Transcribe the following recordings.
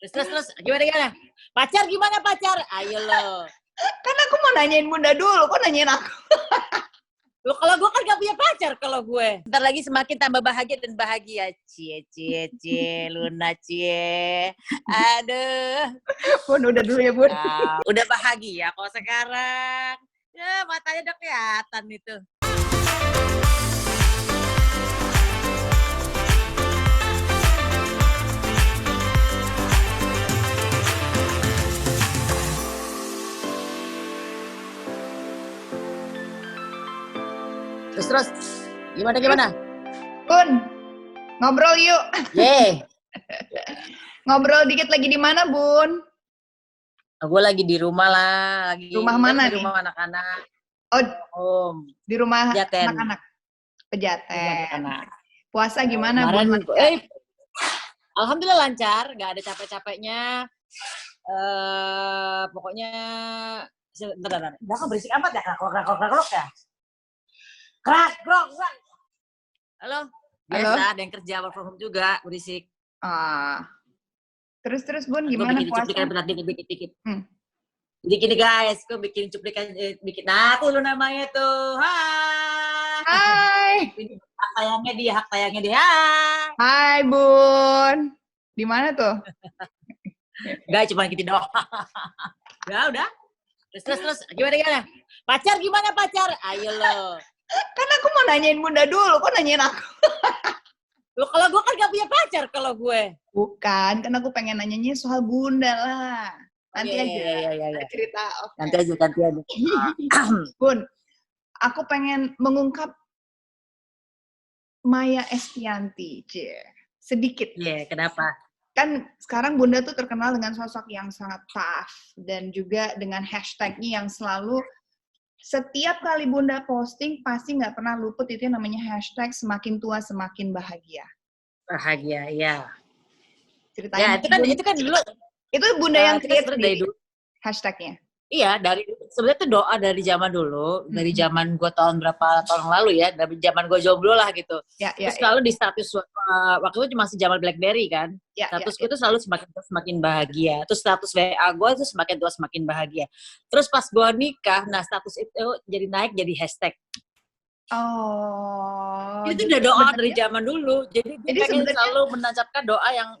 Terus gimana? Pacar gimana pacar? Ayo lo. Kan aku mau nanyain Bunda dulu, kok nanyain aku? Lo kalau gue kan gak punya pacar kalau gue. Ntar lagi semakin tambah bahagia dan bahagia. Cie, Luna cie. Aduh. Bun, udah dulu ya Bun. Nah, udah bahagia kok sekarang. Ya matanya udah kelihatan itu. Terus gimana? Bun, ngobrol yuk. Yeay. Ngobrol dikit lagi di mana Bun? Gue lagi di rumah lah. Rumah mana nih? Di rumah anak-anak. Oh, di rumah Pejaten. anak-anak. Pejaten. Anak-anak. Puasa gimana Kemarin, Bun? Alhamdulillah lancar, gak ada capek-capeknya. Pokoknya bentar. Udah kok berisik amat ya, krok ya. Krak. Halo. Biasa, ada yang kerja work from home juga, berisik. Terus Bun, gimana puasa? Bikin dikit. Jadi gini guys, gue bikin cuplikan, nah aku lu namanya tuh. Hai. Ini hak tayangnya dia. Hai Bun. Di mana tuh? Enggak, cuma gitu doang. Udah. Terus gimana? Pacar gimana pacar? Ayo lo. Kan aku mau nanyain Bunda dulu, kok nanyain aku? Lo kalau gue kan gak punya pacar kalau gue. Bukan, kan aku pengen nanyanya soal Bunda lah. Nanti aja. Iya. Cerita. Okay. Nanti aja. Bun, aku pengen mengungkap Maya Estianty, sedikit. Iya, kenapa? Kan sekarang Bunda tuh terkenal dengan sosok yang sangat tough dan juga dengan hashtagnya yang selalu setiap kali Bunda posting pasti nggak pernah luput itu yang namanya hashtag semakin tua semakin bahagia. Bahagia, ya. Ceritanya. Ya, itu kan dulu. Itu Bunda yang create dari dulu hashtagnya. Iya, sebenarnya itu doa dari zaman dulu, dari zaman gue tahun lalu ya, dari zaman gue jomblo lah gitu. Terus selalu di status waktu itu masih zaman BlackBerry kan, status gue tuh selalu semakin bahagia. Terus status WA gue tuh semakin tua semakin bahagia. Terus pas gue nikah, nah status itu jadi naik jadi hashtag. Oh. Itu udah doa dari zaman dulu. Jadi pengen selalu menancapkan doa yang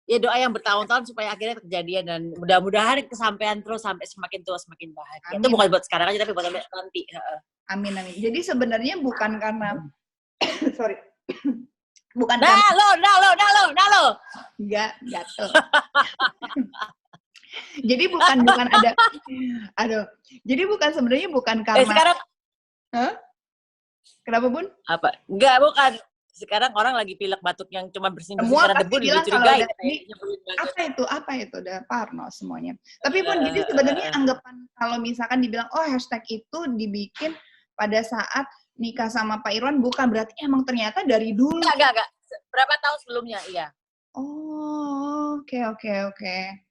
ya doa yang bertahun-tahun supaya akhirnya kejadian dan mudah-mudahan kesampaian terus sampai semakin tua semakin bahagia. Amin. Itu bukan buat sekarang aja tapi buat nanti. Amin. Jadi sebenarnya bukan karena sorry. Bukan nah lo. Enggak gatel. Jadi bukan ada Jadi sebenarnya bukan karena sekarang Kenapa Bun? Apa? Enggak, bukan. Sekarang orang lagi pilek batuk yang cuma bersin-bersin karena debu dicurigai. Apa itu? Udah parno semuanya. Tapi Bun, jadi sebenarnya anggapan kalau misalkan dibilang, hashtag itu dibikin pada saat nikah sama Pak Irwan, bukan berarti emang ternyata dari dulu. Enggak. Berapa tahun sebelumnya, iya. Oh, oke.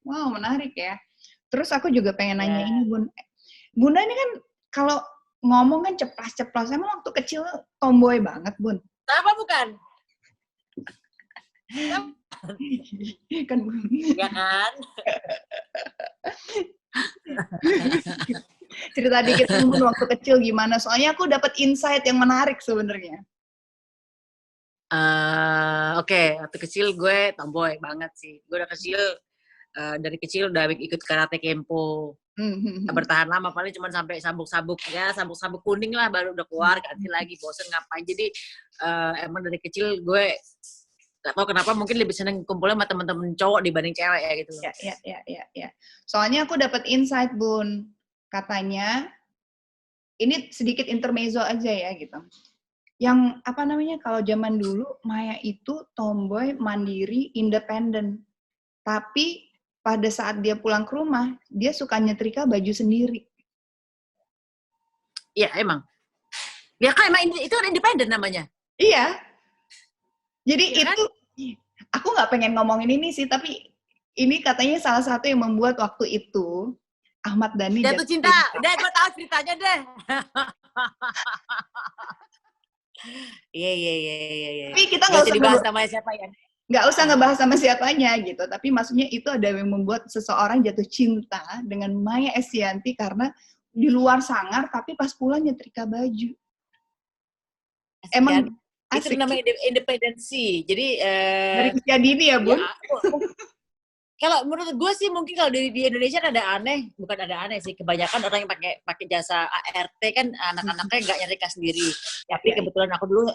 Wow, menarik ya. Terus aku juga pengen nanya ini, Bun. Bunda ini kan kalau ngomong kan ceplas-ceplos. Emang waktu kecil tomboy banget, Bun? Apa bukan? Kan ya kan? Cerita dikit Bun waktu kecil gimana? Soalnya aku dapat insight yang menarik sebenarnya. Oke, waktu kecil gue tomboy banget sih. Gue dari kecil udah ikut karate kempo. Bertahan lama, paling cuma sampai sabuk-sabuk kuning lah baru udah keluar, ganti lagi, bosen ngapain. Jadi emang dari kecil gue gak tau kenapa mungkin lebih seneng kumpulnya sama temen-temen cowok dibanding cewek ya gitu. Ya. Soalnya aku dapat insight Bun, katanya ini sedikit intermezzo aja ya gitu. Yang kalau zaman dulu Maya itu tomboy, mandiri, independen. Tapi pada saat dia pulang ke rumah, dia suka nyetrika baju sendiri. Iya, emang. Ya kan emang itu kan independen namanya. Iya. Jadi ya, itu, aku nggak pengen ngomongin ini sih, tapi ini katanya salah satu yang membuat waktu itu Ahmad Dhani jatuh cinta. Deh, gue tahu ceritanya deh. Iya. Tapi kita nggak usah dibahas namanya siapa ya. nggak usah ngebahas sama siapanya gitu, tapi maksudnya itu ada yang membuat seseorang jatuh cinta dengan Maya Estianty karena di luar sangar tapi pas pulang nyetrika baju. Asik Emang kan? Itu asik. namanya independensi. Jadi Dari usia dini ya, Bun? ya, kalau menurut gue sih mungkin kalau di Indonesia ada aneh, bukan ada aneh sih, kebanyakan orang yang pakai jasa ART kan anak-anaknya nggak nyerika sendiri. Tapi kebetulan aku dulu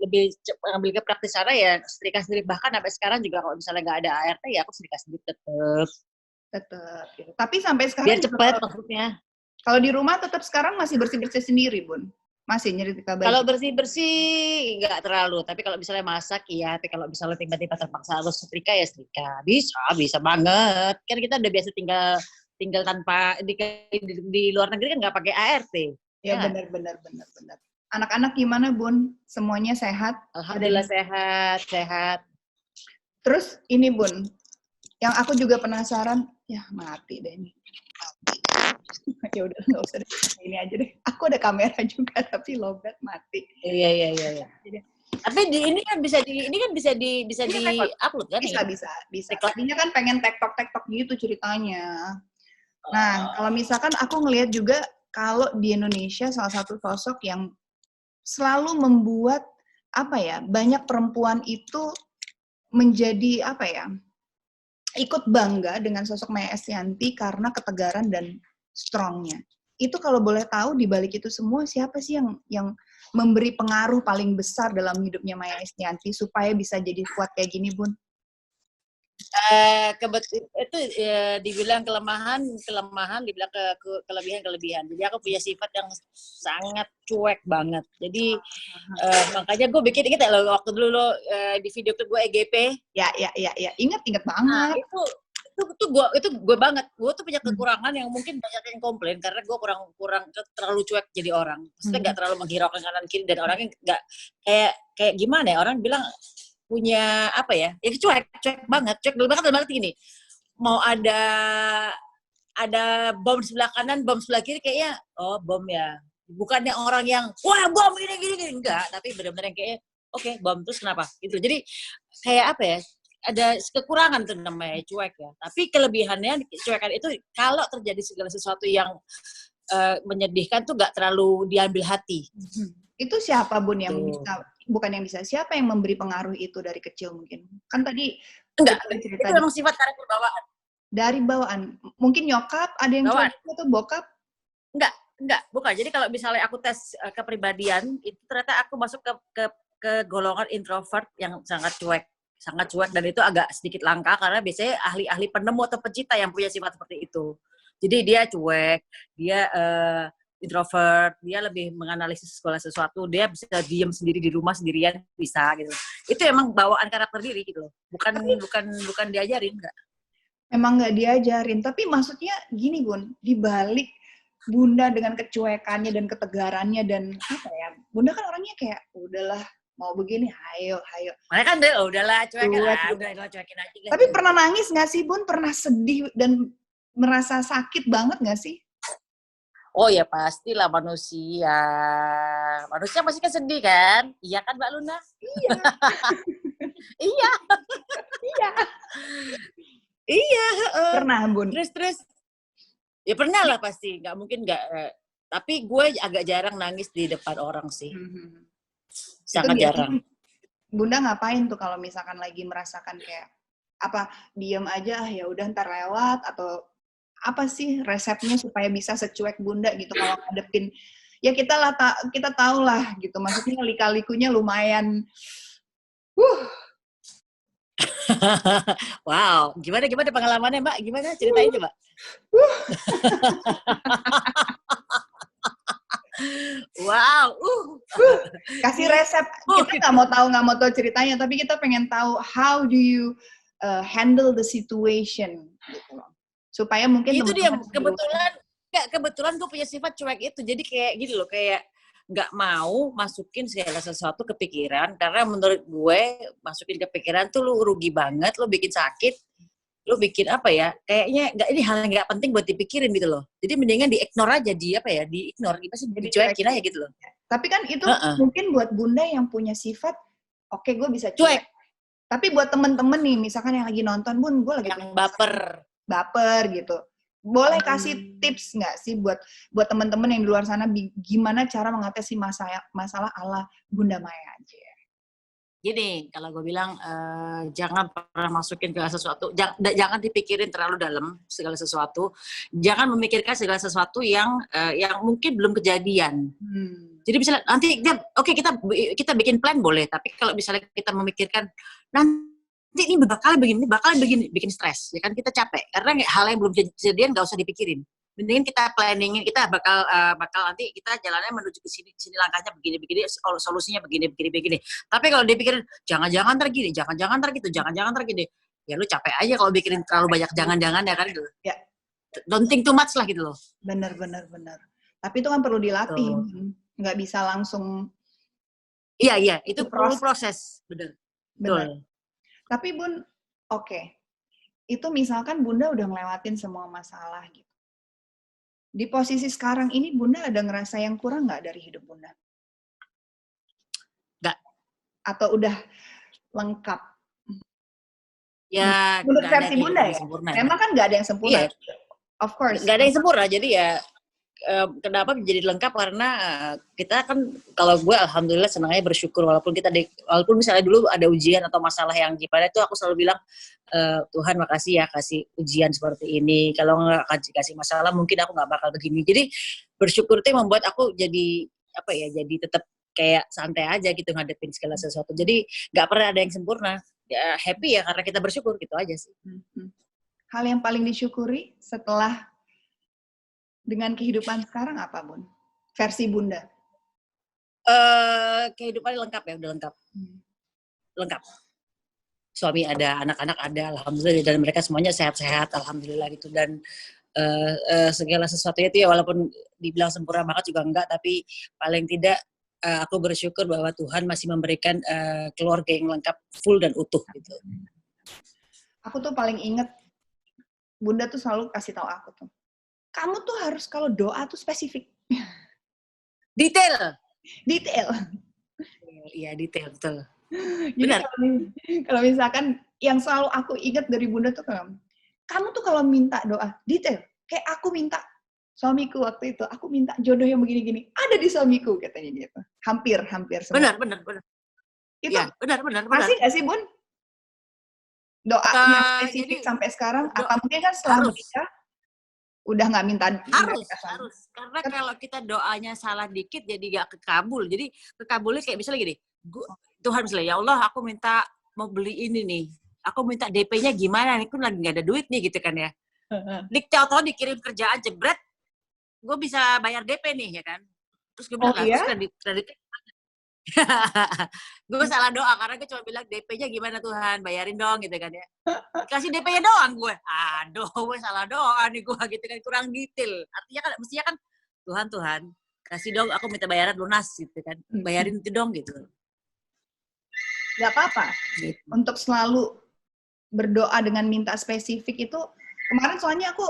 lebih ngambil ke praktis sana ya setrika sendiri. Bahkan sampai sekarang juga kalau misalnya nggak ada ART ya aku setrika sendiri tetap. Gitu. Tapi sampai sekarang biar cepet maksudnya. Kalau di rumah tetap sekarang masih bersih-bersih sendiri, Bun? Masih nyetrika baju? Kalau bersih-bersih nggak terlalu, tapi kalau misalnya masak ya, tapi kalau misalnya tiba-tiba terpaksa harus setrika ya setrika. Bisa banget. Kan kita udah biasa tinggal tanpa di luar negeri kan nggak pakai ART. Ya benar. Anak-anak gimana, Bun? Semuanya sehat? Alhamdulillah sehat. Terus ini, Bun, yang aku juga penasaran, ya mati deh ini. Ya udah nggak usah deh, ini aja deh. Aku ada kamera juga tapi lowbat mati. Iya. Tapi ini kan bisa di upload kan? Bisa. Tadinya kan pengen tektok gitu ceritanya. Nah, kalau misalkan aku ngelihat juga kalau di Indonesia salah satu sosok yang selalu membuat banyak perempuan itu menjadi ikut bangga dengan sosok Maya Estianty karena ketegaran dan strongnya. Itu kalau boleh tahu di balik itu semua siapa sih yang memberi pengaruh paling besar dalam hidupnya Maya Estianty supaya bisa jadi kuat kayak gini, Bun? Itu dibilang kelemahan, dibilang kelebihan. Jadi aku punya sifat yang sangat cuek banget. Jadi makanya gue bikin inget ya lo waktu dulu lo di video tuh gue EGP. Ya. Ingat banget. Nah, itu gue banget. Gue tuh punya kekurangan yang mungkin banyak yang komplain karena gue kurang terlalu cuek jadi orang. Maksudnya nggak terlalu menghiraukan kanan kiri dan orangnya nggak kayak gimana ya, orang bilang punya cuek banget dalam arti gini, mau ada bom sebelah kanan, bom sebelah kiri kayaknya bom ya, bukannya orang yang wah bom gini enggak, tapi benar-benar kayak oke, bom terus kenapa gitu. Jadi kayak ada kekurangan tuh namanya cuek ya, tapi kelebihannya cuekan itu kalau terjadi segala sesuatu yang menyedihkan tuh nggak terlalu diambil hati. Itu siapa, Bun, yang siapa yang memberi pengaruh itu dari kecil mungkin? Kan tadi itu memang sifat karakter bawaan. Dari bawaan. Mungkin nyokap, ada yang cuek atau bokap? Enggak, bukan. Jadi kalau misalnya aku tes kepribadian, itu ternyata aku masuk ke golongan introvert yang sangat cuek, dan itu agak sedikit langka karena biasanya ahli-ahli penemu atau pencipta yang punya sifat seperti itu. Jadi dia cuek, dia introvert, dia lebih menganalisis segala sesuatu, dia bisa diam sendiri di rumah sendirian bisa gitu. Itu emang bawaan karakter diri gitu loh. Bukan diajarin, enggak. Emang nggak diajarin, tapi maksudnya gini, Bun, dibalik Bunda dengan kecuekannya dan ketegarannya dan Bunda kan orangnya kayak udahlah mau begini, hayo. Makanya kan udahlah cuekin aja. Tapi pernah nangis nggak sih, Bun? Pernah sedih dan merasa sakit banget nggak sih? Oh ya pastilah manusia pasti kan sedih kan? Iya kan Mbak Luna? Iya. Iya. Pernah, Bun? Terus ya pernah lah pasti, nggak mungkin nggak. Tapi gue agak jarang nangis di depan orang sih. Sangat jarang. Bunda ngapain tuh kalau misalkan lagi merasakan kayak diam aja ya udah ntar lewat, atau apa sih resepnya supaya bisa secuek Bunda gitu kalau ngadepin ya kita tahu lah gitu, maksudnya lika-likunya lumayan Wow, gimana pengalamannya Mbak? Gimana ceritain coba? Wow, kasih resep. Kita nggak mau tahu ceritanya, tapi kita pengen tahu how do you handle the situation gitu loh. Supaya mungkin itu dia kebetulan gue punya sifat cuek itu, jadi kayak gitu loh, kayak nggak mau masukin segala sesuatu ke pikiran, karena menurut gue masukin ke pikiran tuh lu rugi banget, lu bikin sakit, lu bikin kayaknya ini hal yang nggak penting buat dipikirin gitu loh. Jadi mendingan di-ignore aja, di-ignore, dicuekin aja gitu loh. Tapi kan itu mungkin buat Bunda yang punya sifat, oke, gue bisa cuek. Tapi buat temen-temen nih, misalkan yang lagi nonton, Bun, gue lagi yang baper gitu. Boleh kasih tips nggak sih buat temen-temen yang di luar sana gimana cara mengatasi masalah ala Bunda Maya aja? Gini, kalau gue bilang jangan pernah masukin segala sesuatu, jangan dipikirin terlalu dalam segala sesuatu, jangan memikirkan segala sesuatu yang mungkin belum kejadian. Jadi misalnya nanti kita bikin plan boleh, tapi kalau misalnya kita memikirkan nanti ini bakal begini, bikin stres, ya kan kita capek karena hal yang belum kejadian nggak usah dipikirin. Mendingan kita planningin, kita bakal nanti kita jalannya menuju ke sini langkahnya begini, solusinya begini. Tapi kalau dipikirin jangan-jangan ntar gini, jangan-jangan ntar gitu, jangan-jangan ntar gini, ya lu capek aja kalau bikirin terlalu banyak jangan-jangan ya kan gitu. Ya. Don't think too much lah gitu loh. Benar. Tapi itu kan perlu dilatih, nggak bisa langsung. Iya, itu perlu proses, benar. Tapi Bun, oke. Itu misalkan Bunda udah ngelewatin semua masalah gitu. Di posisi sekarang ini Bunda ada ngerasa yang kurang nggak dari hidup Bunda? Nggak. Atau udah lengkap? Ya, menurut versi Bunda ya? Memang kan nggak ada yang sempurna. Iya. Of course. Nggak ada yang sempurna, jadi ya kenapa menjadi lengkap karena kita kan, kalau gue alhamdulillah senangnya bersyukur walaupun misalnya dulu ada ujian atau masalah yang gimana itu aku selalu bilang Tuhan makasih ya kasih ujian seperti ini, kalau nggak kasih masalah mungkin aku nggak bakal begini. Jadi bersyukur itu membuat aku jadi jadi tetap kayak santai aja gitu ngadepin segala sesuatu. Jadi nggak pernah ada yang sempurna, ya happy ya karena kita bersyukur gitu aja sih. Hal yang paling disyukuri setelah dengan kehidupan sekarang apa, Bun? Versi Bunda? Kehidupannya lengkap ya, udah lengkap. Lengkap. Suami ada, anak-anak ada, alhamdulillah, dan mereka semuanya sehat-sehat, alhamdulillah gitu. Dan segala sesuatunya itu ya walaupun dibilang sempurna banget juga enggak, tapi paling tidak aku bersyukur bahwa Tuhan masih memberikan keluarga yang lengkap, full dan utuh gitu. Aku tuh paling inget, Bunda tuh selalu kasih tahu aku tuh, kamu tuh harus kalau doa tuh spesifik. Detail. Iya, detail, betul. Jadi kalau misalkan yang selalu aku ingat dari Bunda tuh kamu tuh kalau minta doa, detail. Kayak aku minta suamiku waktu itu, aku minta jodoh yang begini-gini. Ada di suamiku, katanya gitu. Hampir semua. Benar. Itu ya, benar. Masih nggak sih, Bun? Doanya spesifik sampai sekarang? Apa mungkin kan setelah menikah, udah nggak minta harus karena kalau kita doanya salah dikit jadi nggak kekabul. Jadi kekabulnya kayak misalnya gini, Tuhan misalnya ya Allah aku minta mau beli ini nih, aku minta DP-nya gimana nih, aku lagi nggak ada duit nih gitu kan ya. Diktator dikirim kerjaan jebret, gue bisa bayar DP nih ya kan. Terus gue bilang terus kredit gue salah doa karena gue cuma bilang DP-nya gimana Tuhan, bayarin dong gitu kan ya. Kasih DP-nya doang gue. Aduh, gue salah doa nih gue gitu kan, kurang detail. Artinya kan mestinya kan Tuhan kasih dong, aku minta bayaran lunas gitu kan. Bayarin itu dong gitu. Gak apa-apa. Gitu. Untuk selalu berdoa dengan minta spesifik itu kemarin soalnya aku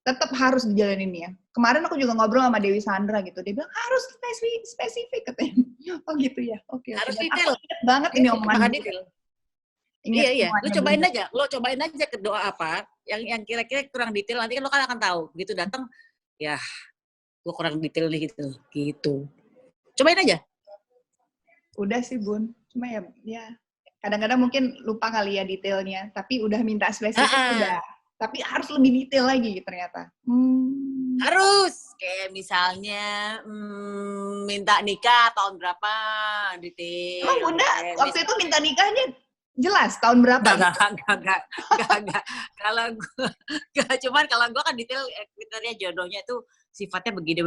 tetap harus dijalanin ya. Kemarin aku juga ngobrol sama Dewi Sandra gitu. Dia bilang harus spesifik katanya. Oh gitu ya. Oke. Harus detail. Aku ingat banget ini omongan detail. Iya. Lo cobain aja ke doa apa yang kira-kira kurang detail, nanti kan lo kan akan tahu. Begitu datang, ya gue kurang detail nih gitu. Cobain aja. Udah sih Bun. Cuma ya kadang-kadang mungkin lupa kali ya detailnya. Tapi udah minta spesifik udah. Tapi harus lebih detail lagi ternyata. Harus. Kayak misalnya minta nikah tahun berapa, detail. Emang Bunda waktu itu minta nikahnya jelas tahun berapa? Enggak. Kalau gue, cuman kalau gue kan detail kriteria jodohnya itu sifatnya begini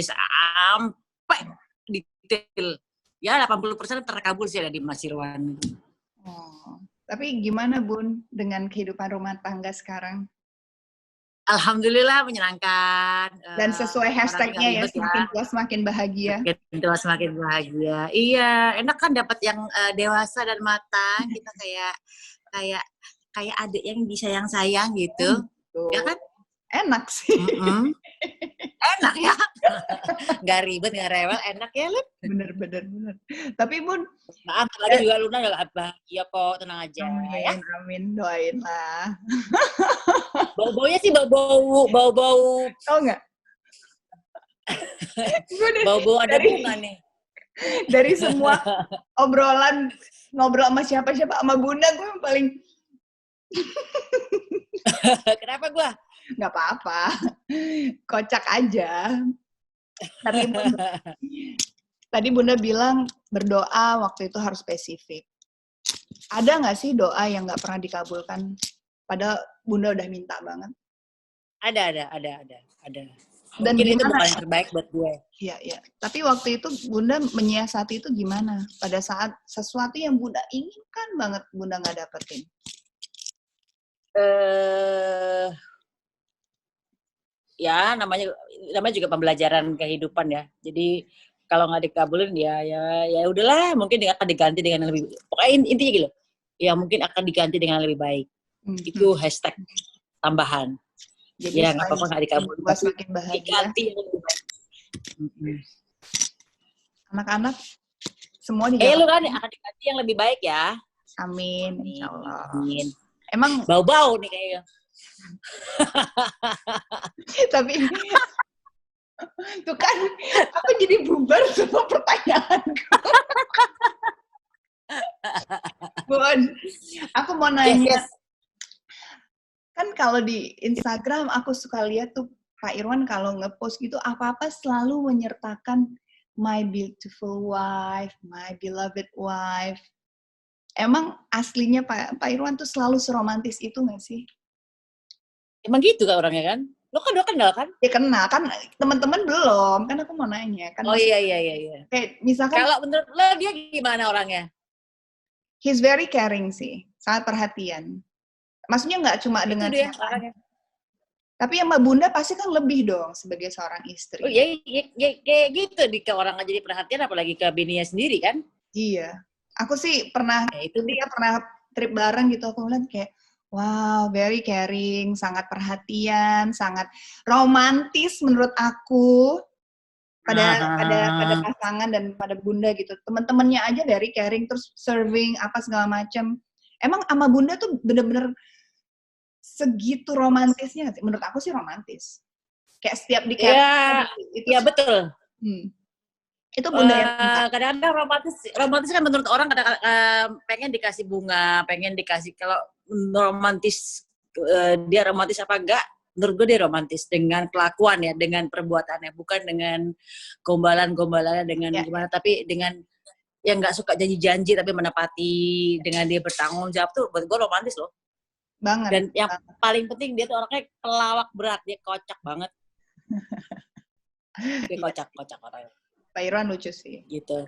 sampai detail. Ya 80% terkabul sih ada di Mas Irwan. Tapi gimana Bun dengan kehidupan rumah tangga sekarang? Alhamdulillah menyenangkan. Dan sesuai hashtagnya ya, semakin tua semakin bahagia. Semakin tua semakin bahagia. Iya, enak kan dapat yang dewasa dan matang. Kita kayak adik yang disayang-sayang gitu. Ya kan? Enak sih. Enak ya. Nggak ribet, nggak rewel, enak ya, Lip. Bener. Tapi Bun, Maaf, lagi juga Luna udah bahagia kok, tenang aja ya. Amin, doain lah. Bau-baunya sih bau-bau. Tau nggak? Bau-bau ada bunga nih. Dari semua ngobrol sama siapa-siapa, sama Bunda gue yang paling Kenapa gue? nggak apa-apa, kocak aja. Tapi tadi Bunda bilang berdoa waktu itu harus spesifik. Ada nggak sih doa yang nggak pernah dikabulkan? Padahal Bunda udah minta banget. Ada. Dan mungkin itu gimana? bukan yang terbaik buat gue. Iya. Tapi waktu itu Bunda menyiasati itu gimana? Pada saat sesuatu yang Bunda inginkan banget Bunda nggak dapetin. Ya namanya juga pembelajaran kehidupan ya. Jadi kalau nggak dikabulin ya udahlah, mungkin akan diganti dengan yang lebih. Pokoknya intinya gitu. Ya mungkin akan diganti dengan lebih baik. Itu hashtag tambahan. Jadi ya nggak apa-apa nggak dikabulin, semakin bahagia. Diganti yang lebih baik. Anak-anak semua di Jakarta. Lu kan akan diganti yang lebih baik ya. Amin. Insyaallah. Amin. Emang bau-bau nih kayaknya. Tapi tuh kan aku jadi bubar semua pertanyaanku. Bun, aku mau nanya. Yes. Kan kalau di Instagram aku suka lihat tuh Pak Irwan kalau ngepost gitu apa-apa selalu menyertakan my beautiful wife, my beloved wife. Emang aslinya Pak Irwan tuh selalu seromantis itu nggak sih? Emang gitu kan orangnya kan? Lo kan udah kenal kan? Ya kenal kan, teman-teman belum. Kan aku mau nanya. Kan oh iya. Kayak misalkan. Kalau menurut lo dia gimana orangnya? He's very caring sih, sangat perhatian. Maksudnya nggak cuma dengan dia orangnya. Tapi yang Mbak Bunda pasti kan lebih dong sebagai seorang istri. Oh iya, kayak gitu ke orang aja jadi perhatian, apalagi ke bininya sendiri kan? Iya. Aku sih pernah, dia pernah trip bareng gitu, aku ngeliat kayak, wow, very caring, sangat perhatian, sangat romantis menurut aku pada pasangan dan pada Bunda gitu. Teman-temannya aja very caring, terus serving apa segala macam. Emang sama Bunda tuh bener-bener segitu romantisnya nggak sih? Menurut aku sih romantis. Kayak setiap di Iya betul. Itu Bunda yang kadang-kadang romantis kan menurut orang kadang-kadang pengen dikasih bunga, pengen dikasih, kalau romantis dia romantis apa enggak? Menurut gue dia romantis dengan kelakuan ya, dengan perbuatannya, bukan dengan gombalan-gombalannya, dengan gimana, tapi dengan yang nggak suka janji-janji tapi menepati, dengan dia bertanggung jawab tuh buat gue romantis loh. Banget. Dan yang paling penting dia tuh orangnya pelawak berat, dia kocak banget. Dia kocak orangnya. Pak Irwan lucu sih. Gitu.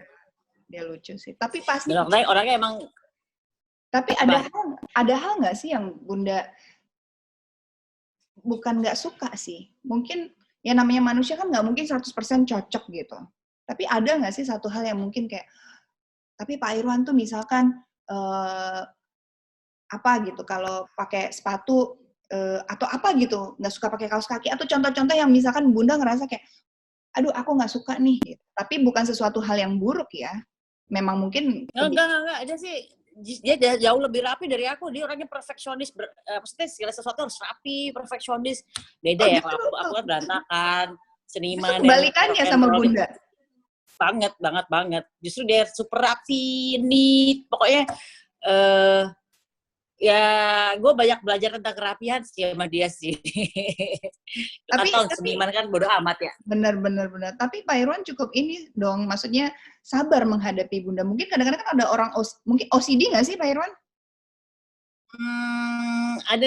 Dia lucu sih. Tapi pasti orangnya emang. Tapi ada hal nggak sih yang Bunda bukan nggak suka sih? Mungkin ya namanya manusia kan nggak mungkin 100% cocok gitu. Tapi ada nggak sih satu hal yang mungkin kayak, tapi Pak Irwan tuh misalkan apa gitu, kalau pakai sepatu atau apa gitu, nggak suka pakai kaos kaki, atau contoh-contoh yang misalkan Bunda ngerasa kayak, aduh aku nggak suka nih, gitu. Tapi bukan sesuatu hal yang buruk ya, memang mungkin enggak aja sih, dia jauh lebih rapi dari aku, dia orangnya perfeksionis, maksudnya segala sesuatu harus rapi, perfeksionis, beda ya, aku kan berantakan, seniman. Itu kebalikannya sama Bunda. Banget, justru dia super rapi, neat, pokoknya ya gue banyak belajar tentang kerapian sih sama dia sih. Tapi seniman kan bodo amat ya. Benar. Tapi Pak Irwan cukup ini dong, maksudnya sabar menghadapi Bunda. Mungkin kadang-kadang kan ada orang mungkin OCD nggak sih Pak Irwan? Ada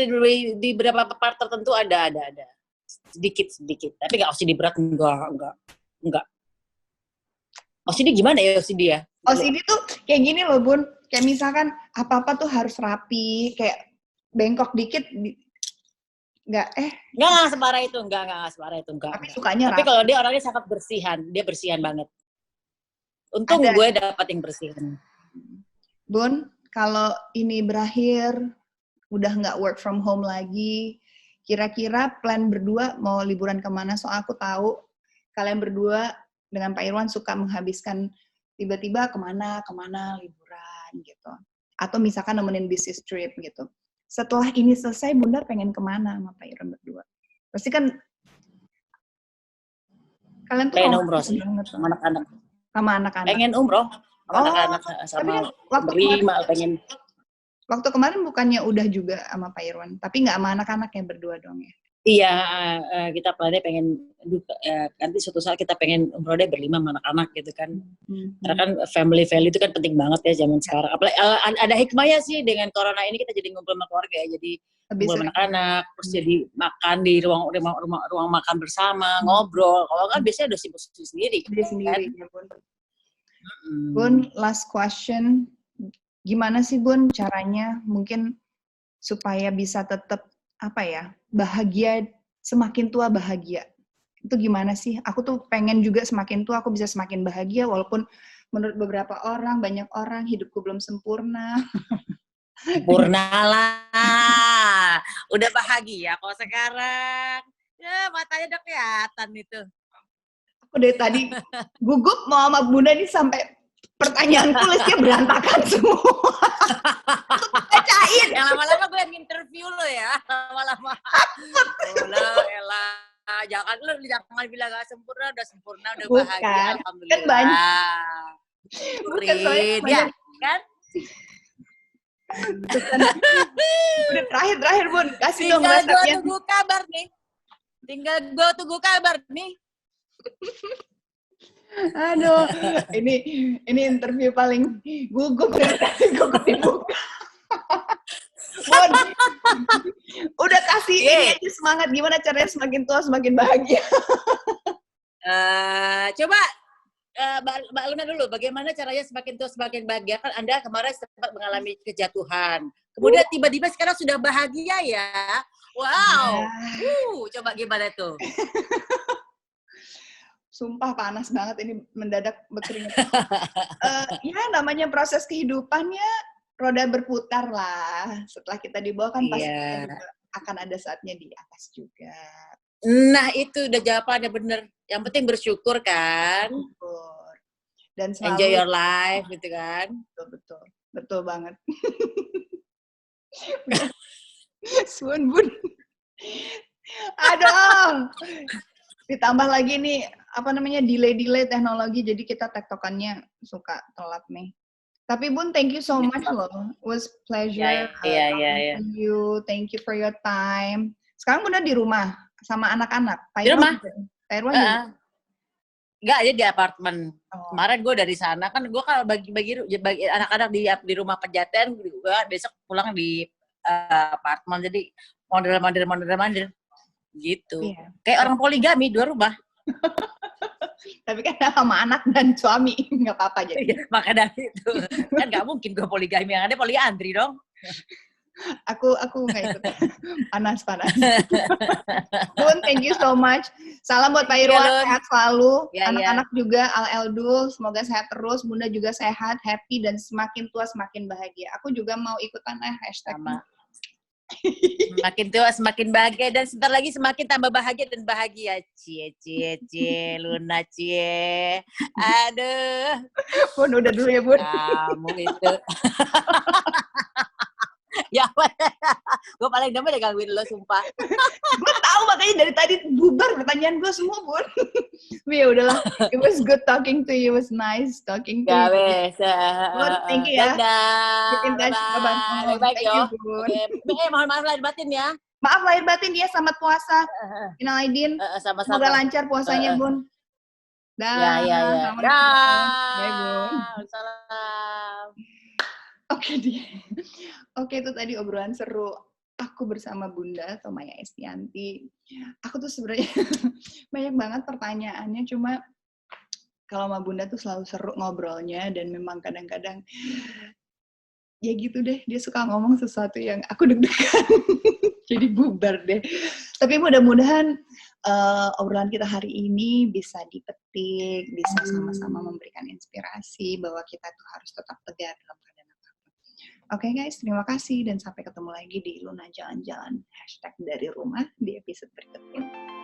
di beberapa part tertentu ada. Sedikit. Tapi nggak OCD berat, enggak. OCD gimana ya OCD ya? OCD tuh kayak gini loh Bun. Kayak misalkan apa-apa tuh harus rapi, kayak bengkok dikit enggak separah itu, enggak separah itu, enggak. Tapi sukanya rapi. Tapi kalau dia orangnya sangat bersihan, dia bersihan banget. Untung gue dapat yang bersihan. Bun, kalau ini berakhir, udah nggak work from home lagi, Kira-kira plan berdua mau liburan kemana? Soal aku tahu kalian berdua dengan Pak Irwan suka menghabiskan tiba-tiba kemana liburan gitu. Atau misalkan nemenin business trip gitu. Setelah ini selesai, Bunda pengen kemana sama Pak Irwan berdua? Pasti kan kalian tuh pengen umroh sih banget sama anak-anak. Sama anak-anak. Pengen umroh sama anak-anak sama kan berlima pengen. Waktu kemarin bukannya udah juga sama Pak Irwan, tapi nggak sama anak-anak yang berdua dong ya? Iya, kita plannya pengen nanti suatu saat kita pengen umroh deh berlima sama anak-anak gitu kan. Karena kan family value itu kan penting banget ya zaman sekarang. Apalagi ada hikmahnya sih dengan corona ini kita jadi ngumpul sama keluarga ya, jadi ngumpul sama anak-anak, terus jadi makan di ruang makan bersama, ngobrol. Kalau kan biasanya udah sibuk sendiri. Sendiri ya Bun. Bun, last question. Gimana sih Bun caranya mungkin supaya bisa tetap bahagia, semakin tua bahagia? Itu gimana sih? Aku tuh pengen juga semakin tua aku bisa semakin bahagia walaupun menurut beberapa orang, banyak orang hidupku belum sempurna. Sempurna lah. Udah bahagia kok sekarang. Ya, matanya udah kelihatan itu. Aku dari tadi gugup mau sama Bunda nih sampai pertanyaanku listnya berantakan semua. Bacain. Yang lama-lama gue yang interview lo ya. Lama-lama. Jangan bilang gak sempurna, udah sempurna, udah bahagia. Alhamdulillah. Kan banyak. Bukan ya, kan? Udah terakhir Bun, kasih dong resepnya. Tinggal gue tunggu kabar nih. Aduh, ini interview paling gugup dibuka. Bun, udah kasih ini aja semangat, gimana caranya semakin tua semakin bahagia? Coba Mbak Luna dulu, bagaimana caranya semakin tua semakin bahagia? Kan Anda kemarin sempat mengalami kejatuhan, kemudian tiba-tiba sekarang sudah bahagia ya? Wow, coba gimana tuh? Sumpah panas banget ini, mendadak berkeringat. Ya namanya proses kehidupannya roda berputar lah. Setelah kita di bawah kan pasti kita juga akan ada saatnya di atas juga. Nah itu udah jawabannya bener. Yang penting bersyukur kan. Dan selalu enjoy your life gitu kan. Betul banget. Bun. Aduh. Ditambah lagi nih delay teknologi, jadi kita tektokannya suka telat nih. Tapi Bun, thank you so much loh. It was pleasure talking to you. Thank you for your time. Sekarang Bunda di rumah sama anak-anak. Di rumah? Pak Irwan enggak, aja di apartemen. Kemarin gue dari sana kan gue kalau bagi anak-anak di rumah Pejaten, gue besok pulang di apartemen, jadi mondar-mandir gitu. Kayak orang poligami 2 rumah. Tapi kan sama anak dan suami nggak apa-apa jadi. Maka dari itu kan nggak mungkin gue poligami, yang ada poliandri dong. Aku nggak ikut. Panas. Bun, thank you so much. Salam buat Pak Irwan, sehat selalu. Anak-anak juga Al-Eldul, semoga sehat terus. Bunda juga sehat, happy, dan semakin tua semakin bahagia. Aku juga mau ikutan hashtag. Sama. Semakin tua semakin bahagia, dan sebentar lagi semakin tambah bahagia dan bahagia. Cie Luna cie. Aduh. Bun, udah dulu ya Bun. Kamu itu. Ya, gue paling demen deh gangguin lo, sumpah. Gue tahu makanya dari tadi bubar pertanyaan gue semua, Bun. Ya udahlah, it was good talking to you, it was nice talking to you. Bun, thank you ya. Keep in touch, bye-bye. Thank you, Bun. Mohon maaf lahir batin ya. Maaf lahir batin ya, selamat puasa. Minal aidin. Sama-sama. Semoga lancar puasanya, Bun. Ya. Bye, Bun. Salam. Oke, itu tadi obrolan seru aku bersama Bunda atau Maya Estianti. Aku tuh sebenarnya banyak banget pertanyaannya, cuma kalau sama Bunda tuh selalu seru ngobrolnya, dan memang kadang-kadang ya gitu deh, dia suka ngomong sesuatu yang aku deg-degan. Jadi bubar deh. Tapi mudah-mudahan obrolan kita hari ini bisa dipetik, bisa sama-sama memberikan inspirasi bahwa kita tuh harus tetap tegar dalam keadaan apapun. Oke guys, terima kasih dan sampai ketemu lagi di Luna Jalan-Jalan #dari rumah di episode berikutnya.